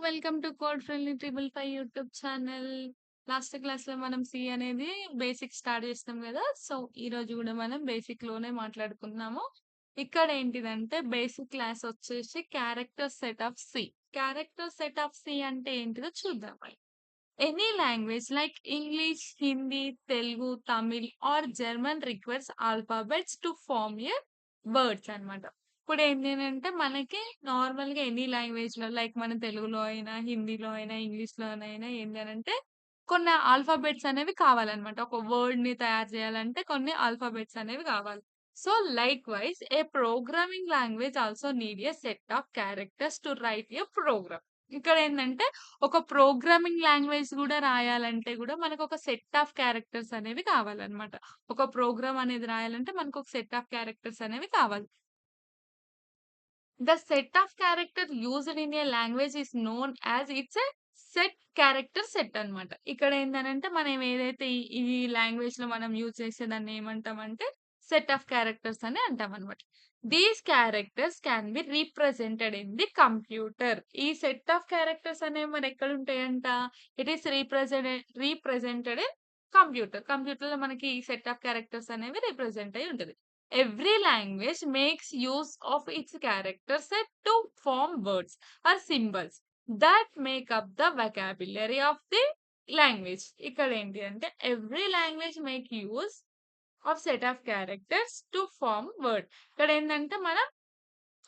Welcome to code friendly triple five YouTube channel. Last క్లాస్‌లో మనం C అనేది basic start చేసినాం గదా! సో, ఈరోజు గూడా మనం బేసిక్‌లోనే మాట్లాడుకుందాము. ఇక్కడ ఏంటిదంటే బేసిక్ క్లాస్ వచ్చేసి character set of C. Character set of C అంటే ఏంటిదో చూద్దాం. Any language like English, Hindi, Telugu, Tamil or German requires alphabets to form a words అన్నమాట. ఇప్పుడేంటి అనంటే మనకి నార్మల్‌గా ఎనీ లాంగ్వేజ్‌లో లైక్ మన తెలుగులో అయినా, హిందీలో అయినా, ఇంగ్లీష్‌లోనైనా ఏంటి అనంటే కొన్ని ఆల్ఫాబెట్స్ అనేవి కావాలన్నమాట. ఒక వర్డ్‌ని తయారు చేయాలంటే కొన్ని ఆల్ఫాబెట్స్ అనేవి కావాలి. So, likewise a programming language also need a set of characters to write a program. ఇక్కడేందంటే ఒక ప్రోగ్రామింగ్ లాంగ్వేజ్ గూడా రాయాలంటే గూడా మనకొక సెట్ ఆఫ్ క్యారెక్టర్స్ అనేవి కావాలన్నమాట. ఒక ప్రోగ్రామ్ అనేది రాయాలంటే మనకొక సెట్ ఆఫ్ క్యారెక్టర్స్ అనేవి కావాలి. The set of character used in a language is known as it's a set character set అన్నమాట. ఇక్కడేందనంటే మనం ఏదైతే ఈ లాంగ్వేజ్‌లో మనం యూజ్ చేసేదాన్ని ఏమంటామంటే సెట్ ఆఫ్ క్యారెక్టర్స్ అని అంటామన్నమాట. These characters can be represented in the computer. ఈ సెట్ ఆఫ్ క్యారెక్టర్స్ అనేవి మరెక్కడుంటాయంట? It is represented in computer. కంప్యూటర్‌లో మనకి ఈ సెట్ ఆఫ్ క్యారెక్టర్స్ అనేవి రిప్రజెంట్ అయ్యి ఉంటది. Every language makes use of its character set to form words or symbols that make up the vocabulary of the language. ఇక్కడ ఏంటి అంటే every language make use of set of characters to form word. ఇక్కడ ఏంటంటే మనం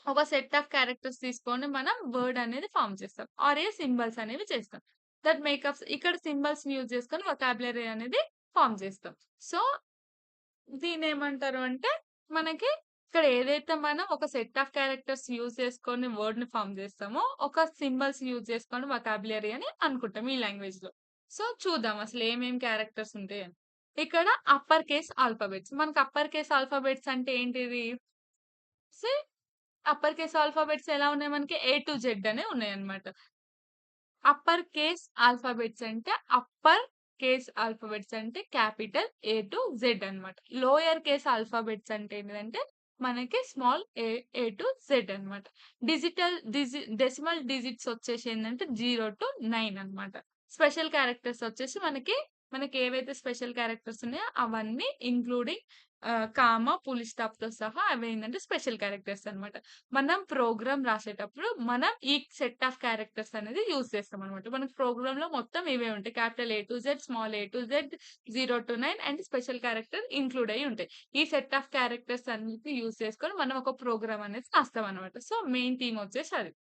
ఒక set of characters తీసుకొని మనం word అనేది ఫార్మ్ చేస్తాం. ఆర్ ఏ సింబల్స్ అనేవి చేస్తాం. దట్ మేకప్స్ ఇక్కడ సింబల్స్ యూజ్ చేసుకొని వొకాబులరీ అనేది ఫార్మ్ చేస్తాం. సో దీన్నేమంటారు అంటే, మనకి ఇక్కడ ఏదైతే మనం ఒక సెట్ ఆఫ్ క్యారెక్టర్స్ యూజ్ చేసుకొని వర్డ్‌ని ఫార్మ్ జేస్తామో, ఒక సింబల్స్ యూజ్ చేసుకొని వొకాబులరీ అని అనుకుంటాం ఈ లాంగ్వేజ్‌లో. సో, చూద్దాం అసలు ఏమేం క్యారెక్టర్స్ ఉంటాయని. ఇక్కడ అప్పర్ కేస్ ఆల్ఫాబెట్స్. మనకు అప్పర్ కేస్ ఆల్ఫాబెట్స్ అంటే ఏంటిది? సీ అప్పర్ కేస్ ఆల్ఫాబెట్స్ ఎలా ఉన్నాయి మనకి? ఏ టు జెడ్ అనే ఉన్నాయన్నమాట. అప్పర్ కేస్ ఆల్ఫాబెట్స్ అంటే అప్పర్ కేస్ ఆల్ఫాబెట్స్ అంటే క్యాపిటల్ ఏ టు జెడ్ అన్నమాట. లోయర్ కేస్ ఆల్ఫాబెట్స్ అంటే ఏంటిదంటే మనకి స్మాల్ ఏ టు జెడ్ అన్నమాట. డెసిమల్ డిజిట్స్ వచ్చేసి ఏందంటే 0-9 అన్నమాట. స్పెషల్ క్యారెక్టర్స్ వచ్చేసి మనకి ఏవైతే స్పెషల్ క్యారెక్టర్స్ ఉన్నాయో అవన్నీ ఇంక్లూడింగ్ కామా, ఫుల్ స్టాప్‌తో సహా అవేంటంటే స్పెషల్ క్యారెక్టర్స్ అన్నమాట. మనం ప్రోగ్రామ్ రాసేటప్పుడు మనం ఈ సెట్ ఆఫ్ క్యారెక్టర్స్ అనేది యూజ్ చేస్తామనమాట. మనకు ప్రోగ్రామ్‌లో మొత్తం ఇవే ఉంటాయి. Capital A to Z, small A to Z, 0-9 and special character include అయ్యి ఉంటాయి. ఈ సెట్ ఆఫ్ క్యారెక్టర్స్ అన్నిటిని యూజ్ చేసుకొని మనం ఒక ప్రోగ్రామ్ అనేది రాస్తామనమాట. సో, మెయిన్ థీమ్ వచ్చేసి అది.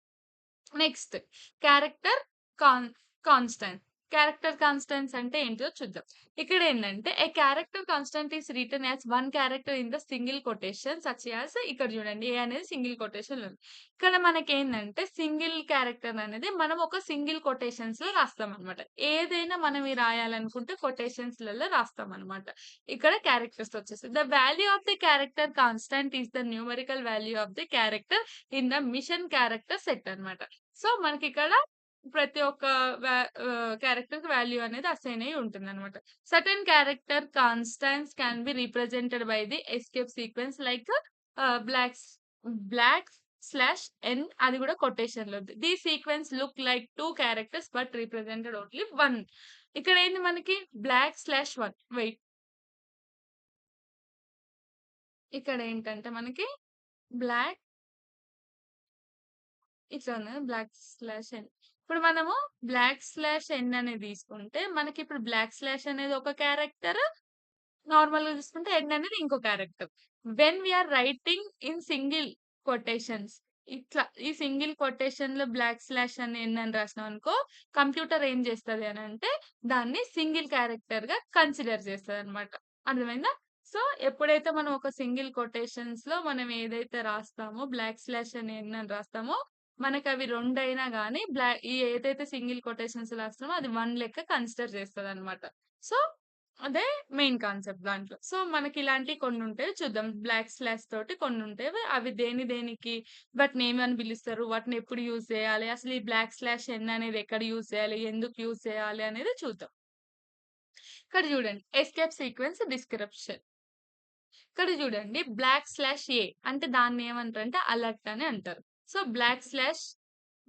Next character con constant. Character constants అంటే ఏంటిదో చూద్దాం. ఇక్కడేంటంటే a character constant is written as one character in the single quotation such as ఇక్కడ చూడండి ఏ అనేది సింగిల్ కొటేషన్‌లో ఉంది. ఇక్కడ మనకేందంటే సింగిల్ క్యారెక్టర్ అనేది మనం ఒక సింగిల్ కొటేషన్స్‌లో రాస్తామనమాట. ఏదైనా మనం రాయాలనుకుంటే కొటేషన్స్‌లలో రాస్తామనమాట. ఇక్కడ క్యారెక్టర్స్ వచ్చేసి the value of the character constant is the numerical value of the character in the machine character set అన్నమాట. సో, మనకిక్కడ ప్రతి ఒక్క క్యారెక్టర్‌కి వాల్యూ అనేది అసైన్ అయ్యి ఉంటుందన్నమాట. Certain character constants can be represented by the escape sequence like blacks black slash n అది కూడా కొటేషన్‌లో ఉంది. These sequence look like 2 characters but represented only 1. ఇక్కడ ఏంది మనకి బ్లాక్ స్లాష్ 1 వెయిట్ ఇక్కడ ఏంటంటే మనకి బ్లాక్ ఇట్లా ఉన్నది బ్లాక్ స్లాష్ ఎన్. ఇప్పుడు మనము బ్లాక్ స్లాష్ ఎన్ అనేది తీసుకుంటే, మనకిప్పుడు బ్లాక్ స్లాష్ అనేది ఒక క్యారెక్టర్. నార్మల్‌గా చూసుకుంటే ఎన్ అనేది ఇంకో character. When we are writing in single quotations ఇట్లా ఈ సింగిల్ కొటేషన్‌లో బ్లాక్ స్లాష్ అని ఎన్ అని రాసినామనుకో, కంప్యూటర్ ఏం చేస్తది అనంటే, దాన్ని సింగిల్ క్యారెక్టర్‌గా కన్సిడర్ చేస్తదనమాట. అర్థమైందా? సో, ఎప్పుడైతే మనం ఒక సింగిల్ కొటేషన్స్‌లో మనం ఏదైతే రాస్తామో బ్లాక్ స్లాష్ అని ఎన్ అని రాస్తామో, మనకవి రెండైనా గాని ఈ ఏదైతే సింగిల్ కొటేషన్స్ రాస్తున్నామో అది 1 లెక్క కన్సిడర్ చేస్తదనమాట. సో, అదే మెయిన్ కాన్సెప్ట్ దాంట్లో. సో, మనకిలాంటియి కొన్నుంటాయి చూద్దాం. బ్లాక్ స్లాష్ తోటి కొన్నుంటాయి. అవి దేనికి వాటినేమని పిలుస్తారు? వాటిని ఎప్పుడు యూజ్ చేయాలి? అసలు ఈ బ్లాక్ స్లాష్ ఎన్ అనేది ఎక్కడ యూజ్ చేయాలి? ఎందుకు యూజ్ చేయాలి? అనేది చూద్దాం. ఇక్కడ చూడండి. Escape sequence description. ఇక్కడ చూడండి బ్లాక్ స్లాష్ ఏ అంటే దాన్నేమంటారంటే అలర్ట్ అని అంటారు. So, black slash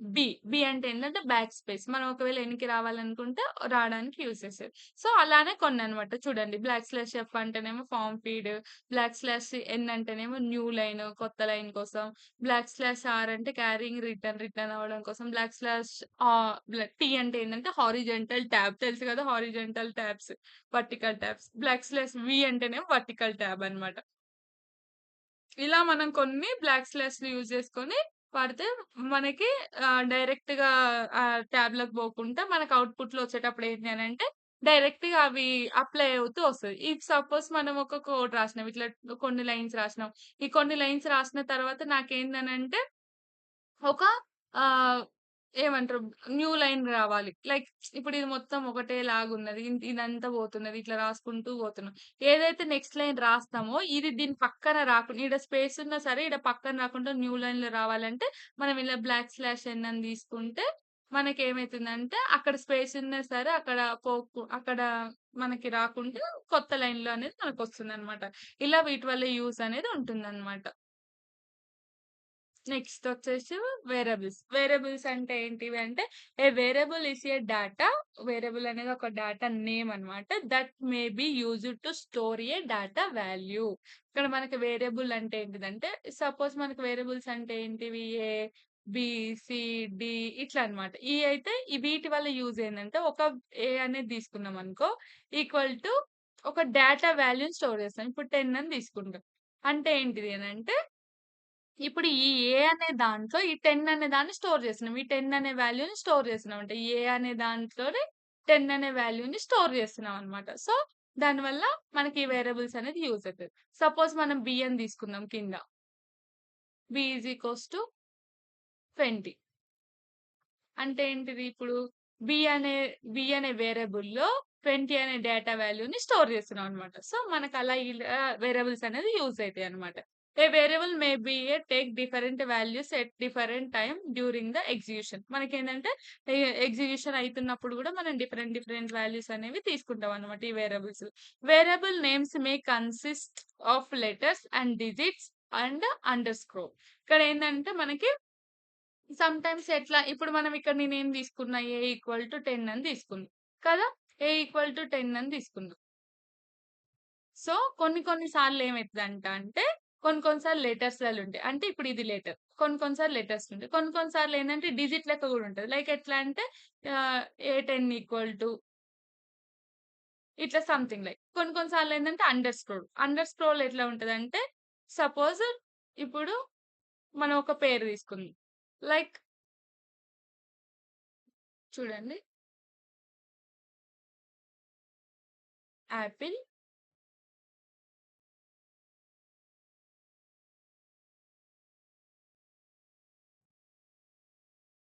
B. B అంటే ఏంటంటే బ్యాక్ స్పేస్. మనం ఒకవేళ ఎనికి రావాలనుకుంటే రావడానికి యూజ్ చేసేది. సో, అలానే కొన్ననమాట. చూడండి బ్లాక్ స్లాష్ ఎఫ్ అంటేనేమో form feed, black slash N అంటేనేమో న్యూ లైన్ కొత్త లైన్ కోసం, బ్లాక్ స్లాష్ ఆర్ అంటే క్యారింగ్ రిటర్న్ అవ్వడం కోసం, బ్లాక్ స్లాష్ టీ అంటే ఏంటంటే హారిజాంటల్ ట్యాబ్ తెలుసు కదా! Horizontal tabs, vertical tabs. Back slash v అంటేనేమో వర్టికల్ ట్యాబ్ అనమాట. ఇలా మనం కొన్ని బ్లాక్ స్లాష్‌ని యూజ్ చేసుకొని వాడితే మనకి డైరెక్ట్‌గా ట్యాబ్‌లోకి పోకుండా మనకు అవుట్‌పుట్‌లో వచ్చేటప్పుడు ఏంటి అనంటే డైరెక్ట్‌గా అవి అప్లై అవుతూ వస్తది. ఇఫ్ సపోజ్ మనం ఒక కోడ్ రాసినాం. ఇట్లా కొన్ని లైన్స్ రాసినాం. ఈ కొన్ని లైన్స్ రాసిన తర్వాత నాకేందనంటే ఒక ఆహ్, ఏమంటారు న్యూ లైన్ రావాలి. లైక్ ఇప్పుడు ఇది మొత్తం ఒకటే లాగున్నది. ఇదంతా పోతున్నది. ఇట్లా రాసుకుంటూ పోతున్నాం. ఏదైతే నెక్స్ట్ లైన్ రాస్తామో ఇది దీని పక్కన రాకుండా ఈడ స్పేస్ ఉన్నా సరే ఈడ పక్కన రాకుండా న్యూ లైన్‌లో రావాలంటే మనం ఇలా బ్లాక్ స్లాష్ ఎన్ అని తీసుకుంటే మనకేమైతుందంటే అక్కడ స్పేస్ ఉన్నా సరే అక్కడ మనకి రాకుండా కొత్త లైన్‌లో అనేది మనకొస్తుందనమాట. ఇలా వీటి వల్ల యూజ్ అనేది ఉంటుందనమాట. నెక్స్ట్ వచ్చేసి వేరియబుల్స్. వేరియబుల్స్ అంటే ఏంటివి అంటే, a variable is a data. Variable అనేది ఒక డాటా నేమ్ అన్నమాట. That may be used to store a data value. ఇక్కడ మనకి వేరియబుల్ అంటే ఏంటిదంటే, సపోజ్ మనకి వేరియబుల్స్ అంటే ఏంటివి? ఏ, బి, సి, డి ఇట్లా అన్నమాట. ఈ అయితే వీటి వల్ల యూజ్ ఏందంటే, ఒక ఏ అనేది తీసుకున్నాం అనుకో, ఈక్వల్ టు ఒక డాటా వాల్యూని స్టోర్ చేస్తాం. ఇప్పుడు 10 అని తీసుకుంటాం. అంటే ఏంటిది అనంటే ఇప్పుడు ఈ ఏ అనే దాంట్లో ఈ 10 అనే దాన్ని స్టోర్ చేస్తున్నాం. ఈ 10 అనే వాల్యూని స్టోర్ చేస్తున్నాం. అంటే ఏ అనే దాంట్లోనే 10 అనే వాల్యూని స్టోర్ చేస్తున్నాం అన్నమాట. సో, దానివల్ల మనకి ఈ వేరియబుల్స్ అనేది యూజ్ అయితది. సపోజ్ మనం బి అని తీసుకుందాం కింద. B is equals to 20. అంటే ఏంటిది ఇప్పుడు బి అనే వేరియబుల్‌లో 20 అనే డేటా వాల్యూని స్టోర్ చేస్తున్నాం అన్నమాట. సో, మనకలా ఇలా వేరియబుల్స్ అనేది యూజ్ అయితాయన్నమాట. A variable may be a take different values at different time during the execution. మనకేందంటే ఎగ్జిక్యూషన్ అయితున్నప్పుడు గూడా మనం డిఫరెంట్ వాల్యూస్ అనేవి తీసుకుంటాం అన్నమాట ఈ variables. Variable names may consist of letters and digits and underscore. ఇక్కడేందంటే మనకి సమ్‌టైమ్స్ ఎట్లా ఇప్పుడు మనం ఇక్కడ నేనేం తీసుకున్నా ఏ ఈక్వల్ టు 10 అని తీసుకున్నా. కదా! ఏ ఈక్వల్ టు 10 అని తీసుకున్నా. సో, కొన్ని సార్లు ఏమైతదంట అంటే కొన్ని సార్లు లెటర్స్‌లలో ఉంటాయి. అంటే ఇప్పుడు ఇది లెటర్. కొన్ని సార్లు లెటర్స్ ఉంటాయి. కొన్ని సార్లు ఏందంటే డిజిట్ లెక్క గూడా ఉంటది. లైక్ ఎట్లా అంటే ఏ10 ఈక్వల్ టు ఇట్లా సంథింగ్ లైక్. కొన్ని సార్లు ఏందంటే అండర్ స్కోర్. అండర్ స్కోర్‌లో ఎట్లా ఉంటదంటే సపోజ్ ఇప్పుడు మనం ఒక పేరు తీసుకుందాం. లైక్ చూడండి యాపిల్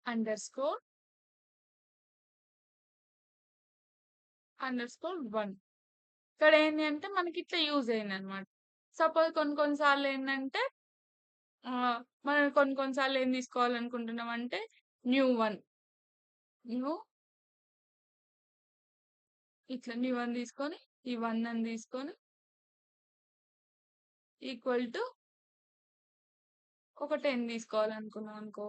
అండర్ స్కోర్ _1. ఇక్కడేంది అంటే మనకిట్లా యూజ్ అయిందనమాట. సపోజ్ కొన్ని సార్లేందంటే మనం కొన్ని సార్లు ఏం తీసుకోవాలనుకుంటున్నామంటే న్యూ 1 న్యూ ఇట్లా న్యూ 1 తీసుకొని, ఈ 1 అని తీసుకొని ఈక్వల్ టు ఒక 10 తీసుకోవాలనుకున్నాం అనుకో.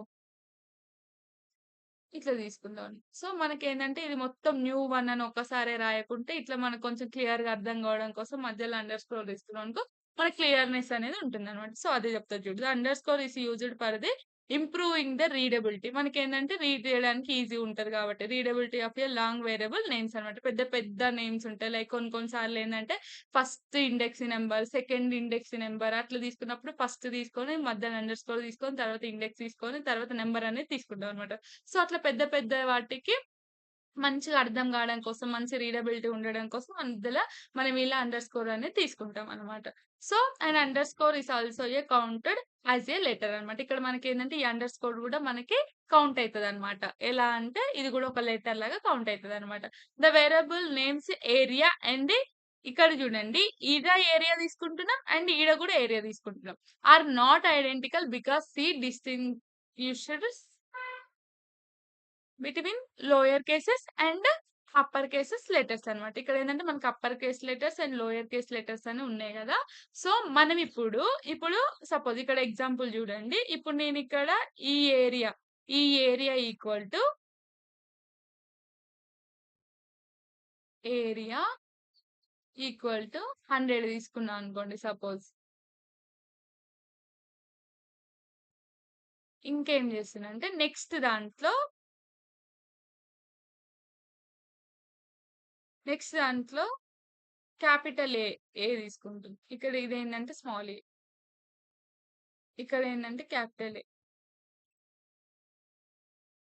ఇట్లా తీసుకుందామని. సో, మనకేందంటే ఇది మొత్తం న్యూ 1 అని ఒక్కసారే రాయకుంటే ఇట్లా మనకు కొంచెం క్లియర్‌గా అర్థం కావడం కోసం మధ్యలో అండర్ స్కోర్ తీసుకున్నామనుకో మనకి క్లియర్‌నెస్ అనేది ఉంటుందనమాట. సో, అదే చెప్తా చూడు. The under score is used for the improving the readability. మనకేందంటే రీడ్ చేయడానికి ఈజీ ఉంటది కాబట్టి. Readability of a long variable names అనమాట. పెద్ద నేమ్స్ ఉంటాయి. లైక్ కొన్ని సార్లు ఏందంటే first index number, second index number అట్లా తీసుకున్నప్పుడు ఫస్ట్ తీసుకొని మధ్యలో అండర్ స్కోర్ తీసుకొని తర్వాత ఇండెక్స్ తీసుకొని తర్వాత నంబర్ అనేది తీసుకుంటాం అనమాట. సో, అట్లా పెద్ద వాటికి మంచిగా అర్థం కావడం కోసం, మంచి రీడబిలిటీ ఉండడం కోసం అందులో మనం ఇలా అండర్ స్కోర్ అనేది తీసుకుంటాం అనమాట. So, and under score is also a counted as a letter అనమాట. ఇక్కడ మనకేందంటే ఈ అండర్ స్కోర్ కూడా మనకి కౌంట్ అయితదనమాట. ఎలా అంటే ఇది కూడా ఒక లెటర్ లాగా కౌంట్ అయితదనమాట. The variable names area and ఇక్కడ చూడండి ఈడ ఏరియా తీసుకుంటున్నాం అండ్ ఈడ కూడా ఏరియా తీసుకుంటున్నాం. Are not identical because C distinguishes between lower cases and upper cases letters అన్నమాట. ఇక్కడేందంటే మనకు upper case letters and lower case letters అని ఉన్నాయి గదా! సో, మనం ఇప్పుడు సపోజ్ ఇక్కడ ఎగ్జాంపుల్ జూడండి. ఇప్పుడు నేనిక్కడ ఈ ఏరియా, ఈ area equal to area equal to 100 తీసుకున్నాం అనుకోండి సపోజ్. ఇంకేం చేస్తున్నా అంటే నెక్స్ట్ దాంట్లో క్యాపిటల్ ఏ తీసుకుంటుంది. ఇక్కడ ఇదేంటంటే స్మాల్ ఏ. ఇక్కడ ఏంటంటే capital A.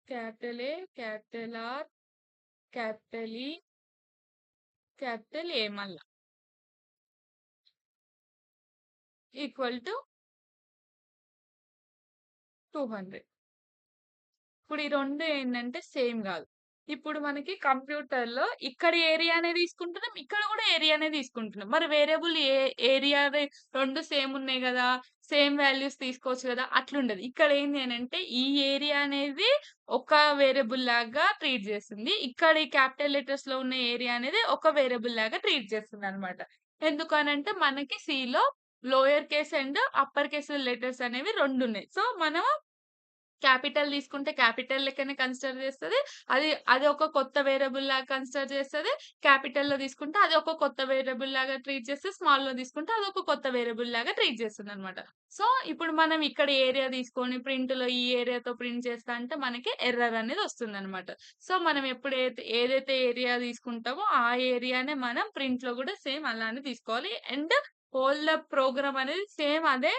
Capital A, capital R, capital E, capital A మళ్ళా ఈక్వల్ టు 200. ఇప్పుడు ఈ 2 ఏంటంటే సేమ్ గాదు. ఇప్పుడు మనకి కంప్యూటర్‌లో ఇక్కడ ఏరియానే తీసుకుంటున్నాం. ఇక్కడ గూడా ఏరియానే తీసుకుంటున్నాం. మరి వేరియబుల్ ఏరియా‌ది 2 సేమ్ ఉన్నాయి గదా! సేమ్ వాల్యూస్ తీసుకోవచ్చు గదా! అట్లుండదు. ఇక్కడ ఏంది అనంటే ఈ ఏరియా అనేది ఒక వేరియబుల్ లాగా ట్రీట్ చేస్తుంది. ఇక్కడ ఈ క్యాపిటల్ లెటర్స్‌లో ఉన్న ఏరియా అనేది ఒక వేరియబుల్ లాగా ట్రీట్ చేస్తుందనమాట. ఎందుకనంటే మనకి సిలో lower case and upper case letters అనేవి 2 ఉన్నాయి. సో, మనం క్యాపిటల్ తీసుకుంటే క్యాపిటల్ లెక్కనే కన్సిడర్ చేస్తది. అది ఒక కొత్త వేరియబుల్ లాగా కన్సిడర్ చేస్తది. క్యాపిటల్‌లో తీసుకుంటే అది ఒక కొత్త వేరియబుల్ లాగా ట్రీట్ చేస్తే, స్మాల్‌లో తీసుకుంటే అదొక కొత్త వేరియబుల్ లాగా ట్రీట్ చేస్తుందనమాట. సో, ఇప్పుడు మనం ఇక్కడ ఏరియా తీసుకొని ప్రింట్‌లో ఈ ఏరియాతో ప్రింట్ చేస్తా అంటే మనకి ఎర్రర్ అనేది వస్తుందనమాట. సో, మనం ఏదైతే ఏరియా తీసుకుంటామో ఆ ఏరియానే మనం ప్రింట్‌లో కూడా సేమ్ అలానే తీసుకోవాలి. అండ్ హోల్ ద ప్రోగ్రామ్ అనేది సేమ్ అదే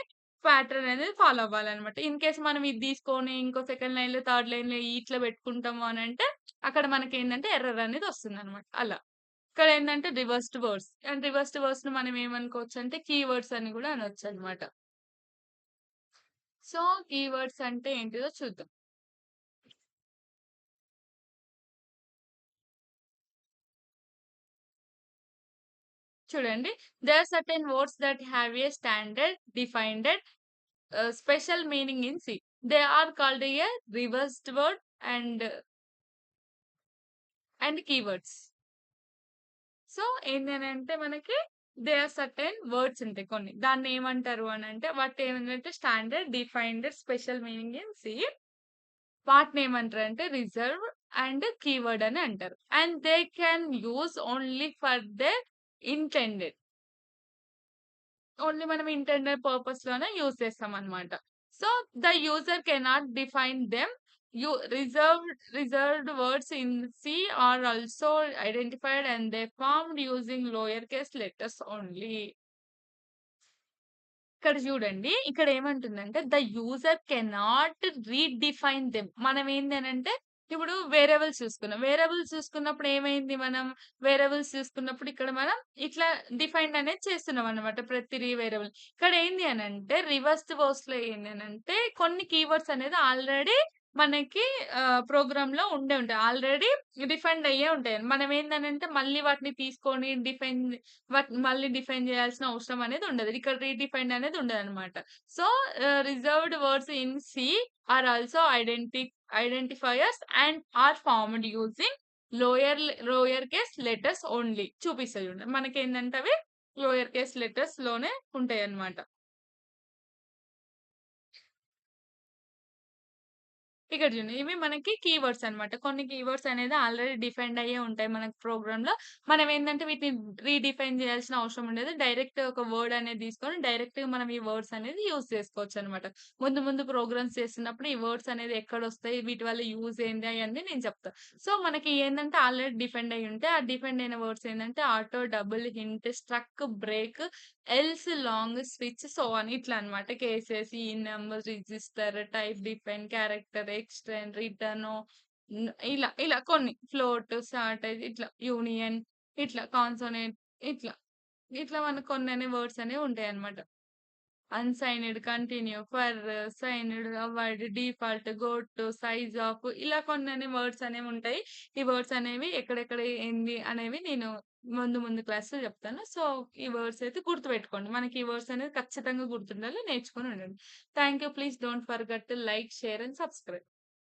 ప్యాటర్న్ అనేది ఫాలో అవ్వాలనమాట. ఇన్ కేస్ మనం ఇది తీసుకొని ఇంకో సెకండ్ లైన్‌లో, థర్డ్ లైన్‌లో ఇట్లా పెట్టుకుంటాము అనంటే అక్కడ మనకేందంటే ఎర్రర్ అనేది వస్తుందనమాట. అలా. ఇక్కడేందంటే రివర్స్డ్ వర్డ్స్. అండ్ రివర్స్డ్ వర్డ్స్‌ని మనం ఏమనుకోవచ్చంటే కీవర్డ్స్ అని గూడా అనొచ్చనమాట. సో, కీవర్డ్స్ అంటే ఏంటిదో చూద్దాం. చూడండి. There are certain words that have a standard defined special meaning in C. They are called a reversed word and keywords. So, ఏందనంటే మనకి దే ఆర్ సర్టెన్ వర్డ్స్ ఉంటాయి కొన్ని. దాన్నేమంటారు అనంటే వాటినేమంటే standard, defined, special meaning in C. వాటినేమంటారంటే reserve and keyword అని అంటారు. And they can use only for their intended. Only మనం ఇంటెండెడ్ పర్పస్‌లోనే యూజ్ చేస్తామనమాట. So, the user cannot define them. Reserved words in C are also identified and they formed using lowercase letters only. ఇక్కడ చూడండి. ఇక్కడ ఏమంటుందంటే the user cannot redefine them. మనం ఏంది అనంటే ఇప్పుడు వేరియబుల్స్ చూసుకున్నప్పుడు ఏమైంది మనం వేరియబుల్స్ చూసుకున్నప్పుడు ఇక్కడ మనం ఇట్లా డిఫైన్డ్ అనేది చేస్తున్నాం అన్నమాట ప్రతి వేరియబుల్. ఇక్కడ ఏంది అనంటే రివర్స్డ్ వర్డ్స్‌లో ఏంది అనంటే కొన్ని కీవర్డ్స్ అనేది ఆల్రెడీ మనకి ప్రోగ్రామ్‌లో ఉండే ఉంటాయి. ఆల్రెడీ డిఫైన్డ్ అయ్యే ఉంటాయి. మనం ఏందనంటే మళ్ళీ వాటిని తీసుకొని మళ్ళీ డిఫైన్ చేయాల్సిన అవసరం అనేది ఉండదు. ఇక్కడ రీడిఫైన్డ్ అనేది ఉండదనమాట. So, reserved words in C are also identifiers and are formed using lower case letters only. చూపిస్తా చూడండి. మనకేందంటే అవి లోయర్ కేస్ లెటర్స్ లోనే ఉంటాయన్నమాట. ఇక్కడ చూడండి. ఇవి మనకి కీవర్డ్స్ అన్నమాట. కొన్ని కీవర్డ్స్ అనేది ఆల్రెడీ డిఫైన్డ్ అయ్యే ఉంటాయి మనకు ప్రోగ్రామ్‌లో. మనం ఏందంటే వీటిని రీడిఫైన్ చేయాల్సిన అవసరం ఉండదు. డైరెక్ట్ ఒక వర్డ్ అనేది తీసుకొని డైరెక్ట్‌గా మనం ఈ వర్డ్స్ అనేది యూజ్ చేసుకోవచ్చనమాట. ముందు ముందు ప్రోగ్రామ్స్ చేస్తున్నప్పుడు ఈ వర్డ్స్ అనేది ఎక్కడొస్తాయి, వీటి వల్ల యూజ్ ఏంది అయన్నీ నేను చెప్తా. సో, మనకి ఏందంటే ఆల్రెడీ డిఫైన్డ్ అయ్యి ఉంటాయి. ఆ డిఫైన్డ్ అయిన వర్డ్స్ ఏందంటే auto, double, hint, struck, break, else, long, switch, so on ఇట్లా అన్నమాట. కేసెస్, ఈ number, register, type, define, character, extend, return, ఇలా కొన్ని ఫ్లోట్, షార్టేజ్ ఇట్లా యూనియన్, ఇట్లా కాన్సోనెంట్ ఇట్లా. ఇట్లా మనకు కొన్నని వర్డ్స్ అనేవి ఉంటాయన్నమాట. Unsigned, continue, for, signed, avoid, default, go to, size of ఇలా కొన్నని వర్డ్స్ అనేవుంటాయి. ఈ వర్డ్స్ అనేవి ఎక్కడెక్కడ ఏంది అనేవి నేను ముందు ముందు క్లాస్‌లో చెప్తాను. సో, ఈ వర్డ్స్ అయితే గుర్తుపెట్టుకోండి. మనకి ఈ వర్డ్స్ అనేది ఖచ్చితంగా గుర్తుండాలి. నేర్చుకొని ఉండండి. Thank you. Please don't forget to like, share and subscribe.